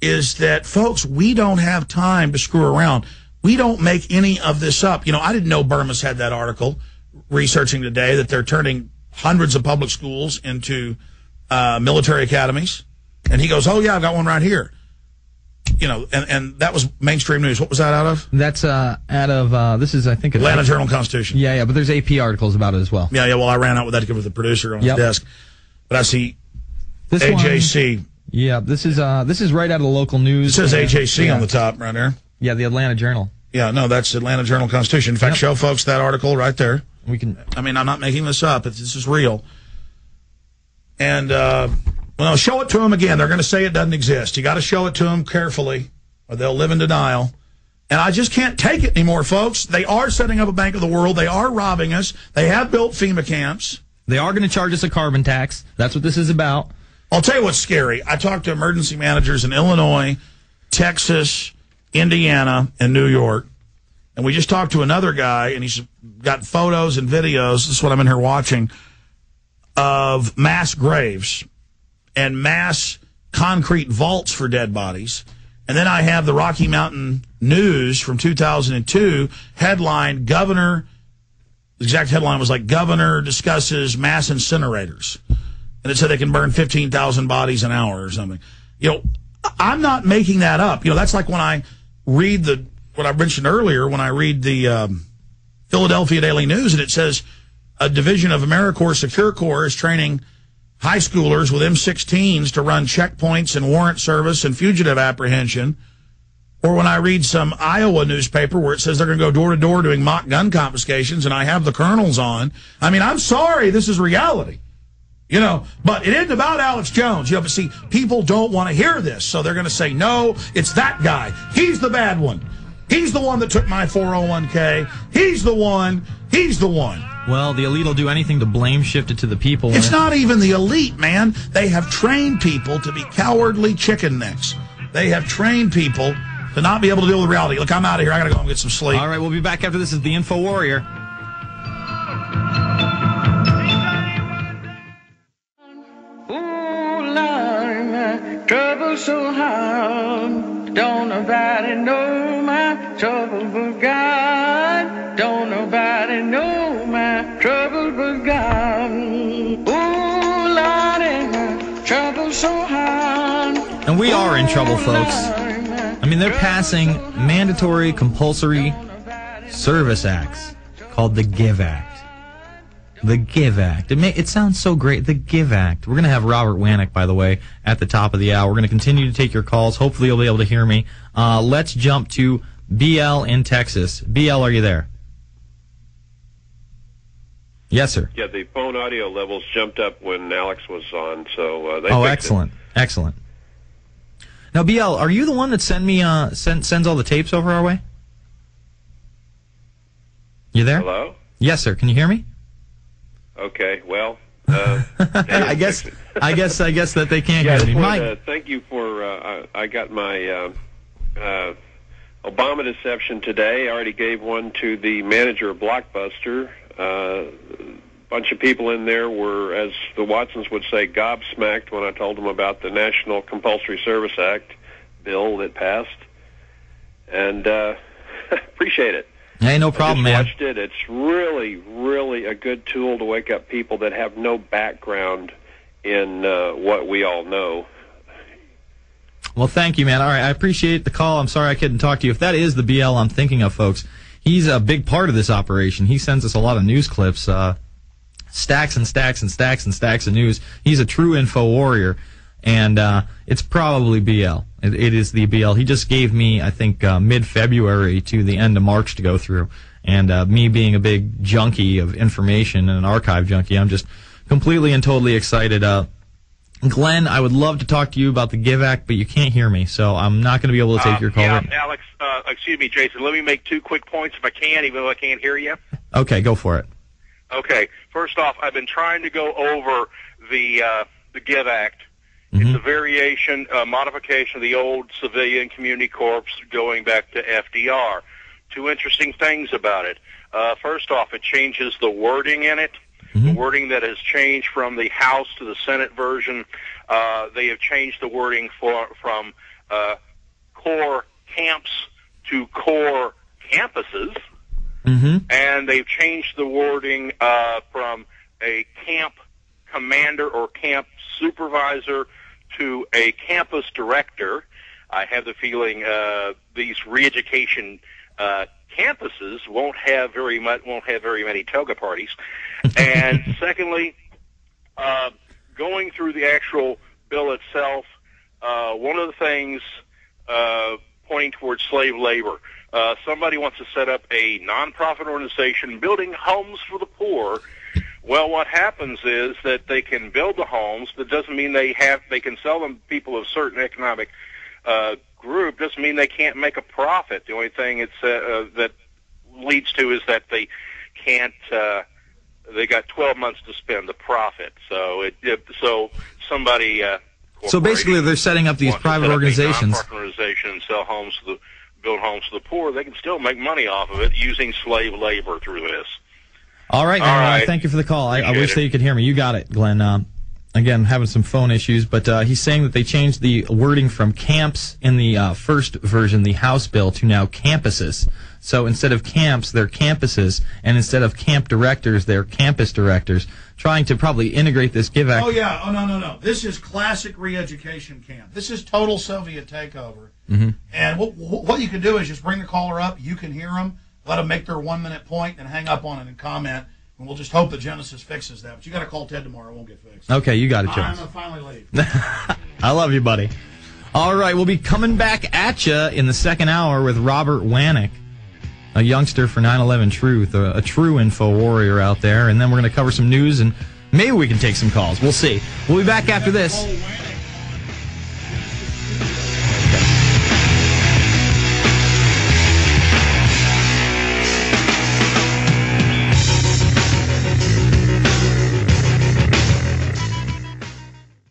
is that, folks, we don't have time to screw around. We don't make any of this up. You know, I didn't know Bermas had that article researching today that they're turning hundreds of public schools into military academies. And he goes, oh, yeah, I've got one right here. You know, and that was mainstream news. What was that out of? That's out of, this is, I think, Atlanta Journal-Constitution. Yeah, but there's AP articles about it as well. Yeah, well, I ran out with that to give it to the producer on his desk. But I see this AJC. One, yeah, this is right out of the local news. It says AJC on the top right there. Yeah, the Atlanta Journal. Yeah, no, that's Atlanta Journal-Constitution. In fact, show folks that article right there. We can. I mean, I'm not making this up. This is real. And, well, show it to them again. They're going to say it doesn't exist. You got to show it to them carefully, or they'll live in denial. And I just can't take it anymore, folks. They are setting up a Bank of the World. They are robbing us. They have built FEMA camps. They are going to charge us a carbon tax. That's what this is about. I'll tell you what's scary. I talked to emergency managers in Illinois, Texas, Indiana, and New York. And we just talked to another guy, and he's got photos and videos. This is what I'm in here watching, of mass graves and mass concrete vaults for dead bodies. And then I have the Rocky Mountain News from 2002 headline, the exact headline was like, Governor discusses mass incinerators. And it said they can burn 15,000 bodies an hour or something. You know, I'm not making that up. You know, that's like when I read what I mentioned earlier, when I read the Philadelphia Daily News, and it says a division of AmeriCorps Secure Corps is training high schoolers with M16s to run checkpoints and warrant service and fugitive apprehension. Or when I read some Iowa newspaper where it says they're going to go door to door doing mock gun confiscations, and I have the colonels on. I mean, I'm sorry, this is reality. You know, but it isn't about Alex Jones. You know, but see, people don't want to hear this, so they're going to say, no, it's that guy. He's the bad one. He's the one that took my 401k. He's the one. He's the one. Well, the elite will do anything to blame shift it to the people. It's not even the elite, man. They have trained people to be cowardly chicken necks. They have trained people to not be able to deal with reality. Look, I'm out of here. I got to go and get some sleep. All right, we'll be back after this is the Info Warrior. Trouble so hard, don't nobody know my trouble but God. Don't nobody know my trouble but God. Oh, Lord, my trouble so hard. And we are in trouble, folks. I mean, they're passing mandatory compulsory service acts called the GIVE Act. The GIVE Act. It sounds so great. The GIVE Act. We're going to have Robert Wanick, by the way, at the top of the hour. We're going to continue to take your calls. Hopefully you'll be able to hear me. Let's jump to BL in Texas. BL, are you there? Yes, sir. Yeah, the phone audio levels jumped up when Alex was on, so they excellent. Excellent. Now, BL, are you the one that sends all the tapes over our way? You there? Hello? Yes, sir. Can you hear me? Okay, well, I guess that they can't hear me. Thank you for. I got my Obama deception today. I already gave one to the manager of Blockbuster. A bunch of people in there were, as the Watsons would say, gobsmacked when I told them about the National Compulsory Service Act bill that passed, and appreciate it. Hey, no problem, I man. Watched it. It's really, really a good tool to wake up people that have no background in what we all know. Well, thank you, man. All right, I appreciate the call. I'm sorry I couldn't talk to you. If that is the BL I'm thinking of, folks, he's a big part of this operation. He sends us a lot of news clips, stacks and stacks and stacks and stacks of news. He's a true info warrior, and it's probably BL. It is the BL. He just gave me, I think, mid-February to the end of March to go through. And me being a big junkie of information and an archive junkie, I'm just completely and totally excited. Glenn, I would love to talk to you about the GIVE Act, but you can't hear me, so I'm not going to be able to take your call. Yeah, Alex, excuse me, Jason, let me make 2 quick points if I can, even though I can't hear you. Okay, go for it. Okay, first off, I've been trying to go over the GIVE Act. It's a variation, modification of the old Civilian Community Corps going back to FDR. 2 interesting things about it. First off, it changes the wording in it. The wording that has changed from the House to the Senate version. They have changed the wording from and they've changed the wording from a camp commander or camp supervisor to a campus director. I have the feeling these re-education campuses won't have very many toga parties. And secondly, going through the actual bill itself, one of the things pointing towards slave labor. Somebody wants to set up a nonprofit organization building homes for the poor. Well, what happens is that they can build the homes. That doesn't mean they can sell them to people of certain economic group. Doesn't mean they can't make a profit. The only thing that leads to is that they can't. They got 12 months to spend the profit. So somebody. So basically, they're setting up these private organizations. Organization and sell homes build homes to the poor. They can still make money off of it using slave labor through this. All right, man. All right. Thank you for the call. I wish that you could hear me. You got it, Glenn. Again, having some phone issues, but he's saying that they changed the wording from camps in the first version, the House bill, to now campuses. So instead of camps, they're campuses, and instead of camp directors, they're campus directors, trying to probably integrate this Give Act. Oh, yeah. Oh, no. This is classic re-education camp. This is total Soviet takeover. Mm-hmm. And what you can do is just bring the caller up. You can hear them. Let them make their 1 minute point and hang up on it and comment. And we'll just hope that Genesis fixes that. But you got to call Ted tomorrow. It won't get fixed. Okay, you got it, Jones. I'm going to finally leave. I love you, buddy. All right, we'll be coming back at you in the second hour with Robert Wanick, a youngster for 9/11 Truth, a true info warrior out there. And then we're going to cover some news, and maybe we can take some calls. We'll see. We'll be back after this.